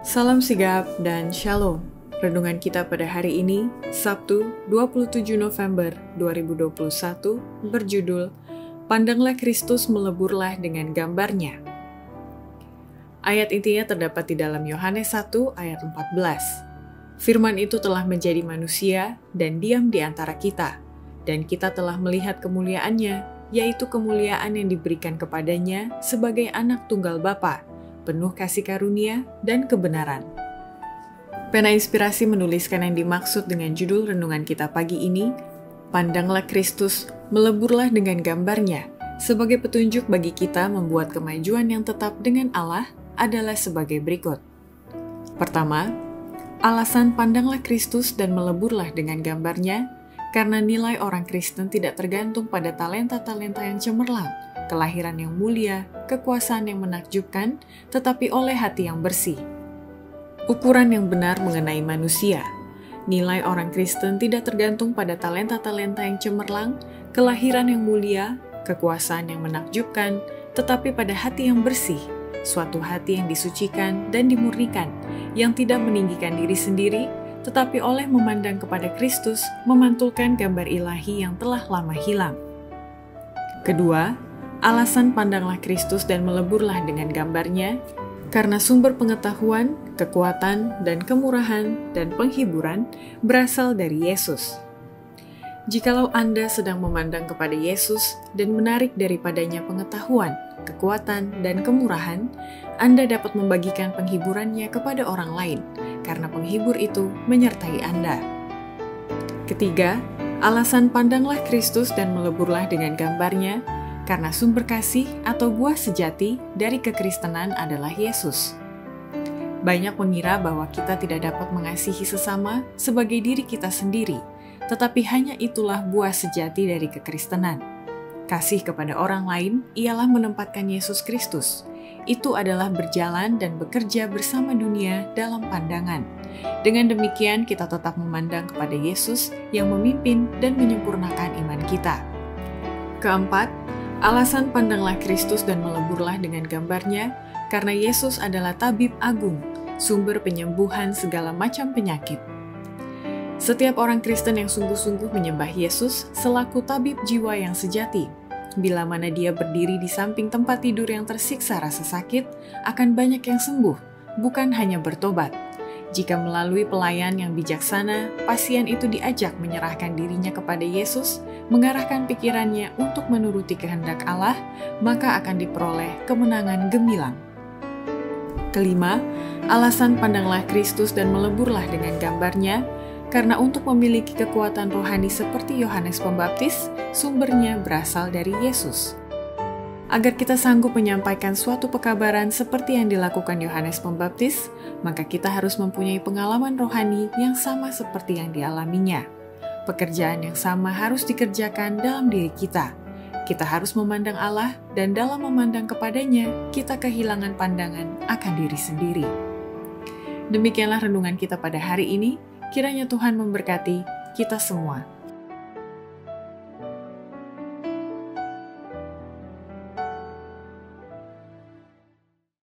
Salam sigap dan shalom. Renungan kita pada hari ini, Sabtu 27 November 2021, berjudul Pandanglah Kristus meleburlah dengan gambarnya. Ayat intinya terdapat di dalam Yohanes 1 ayat 14. Firman itu telah menjadi manusia dan diam di antara kita, dan kita telah melihat kemuliaannya, yaitu kemuliaan yang diberikan kepadanya sebagai anak tunggal Bapa, penuh kasih karunia dan kebenaran. Pena Inspirasi menuliskan yang dimaksud dengan judul renungan kita pagi ini, Pandanglah Kristus, meleburlah dengan gambarnya, sebagai petunjuk bagi kita membuat kemajuan yang tetap dengan Allah adalah sebagai berikut. Pertama, alasan pandanglah Kristus dan meleburlah dengan gambarnya, karena nilai orang Kristen tidak tergantung pada talenta-talenta yang cemerlang, kelahiran yang mulia, kekuasaan yang menakjubkan, tetapi oleh hati yang bersih. Ukuran yang benar mengenai manusia. Nilai orang Kristen tidak tergantung pada talenta-talenta yang cemerlang, kelahiran yang mulia, kekuasaan yang menakjubkan, tetapi pada hati yang bersih, suatu hati yang disucikan dan dimurnikan, yang tidak meninggikan diri sendiri, tetapi oleh memandang kepada Kristus, memantulkan gambar ilahi yang telah lama hilang. Kedua, alasan pandanglah Kristus dan meleburlah dengan gambarnya, karena sumber pengetahuan, kekuatan, dan kemurahan, dan penghiburan berasal dari Yesus. Jikalau Anda sedang memandang kepada Yesus dan menarik daripadanya pengetahuan, kekuatan, dan kemurahan, Anda dapat membagikan penghiburannya kepada orang lain, karena penghibur itu menyertai Anda. Ketiga, alasan pandanglah Kristus dan meleburlah dengan gambarnya, karena sumber kasih atau buah sejati dari kekristenan adalah Yesus. Banyak mengira bahwa kita tidak dapat mengasihi sesama sebagai diri kita sendiri, tetapi hanya itulah buah sejati dari kekristenan. Kasih kepada orang lain ialah menempatkan Yesus Kristus. Itu adalah berjalan dan bekerja bersama dunia dalam pandangan. Dengan demikian, kita tetap memandang kepada Yesus yang memimpin dan menyempurnakan iman kita. Keempat, alasan pandanglah Kristus dan meleburlah dengan gambarnya, karena Yesus adalah tabib agung, sumber penyembuhan segala macam penyakit. Setiap orang Kristen yang sungguh-sungguh menyembah Yesus selaku tabib jiwa yang sejati, bila mana dia berdiri di samping tempat tidur yang tersiksa rasa sakit, akan banyak yang sembuh, bukan hanya bertobat. Jika melalui pelayan yang bijaksana, pasien itu diajak menyerahkan dirinya kepada Yesus, mengarahkan pikirannya untuk menuruti kehendak Allah, maka akan diperoleh kemenangan gemilang. Kelima, alasan pandanglah Kristus dan meleburlah dengan gambarnya, karena untuk memiliki kekuatan rohani seperti Yohanes Pembaptis, sumbernya berasal dari Yesus. Agar kita sanggup menyampaikan suatu pekabaran seperti yang dilakukan Yohanes Pembaptis, maka kita harus mempunyai pengalaman rohani yang sama seperti yang dialaminya. Pekerjaan yang sama harus dikerjakan dalam diri kita. Kita harus memandang Allah, dan dalam memandang kepadanya, kita kehilangan pandangan akan diri sendiri. Demikianlah renungan kita pada hari ini. Kiranya Tuhan memberkati kita semua.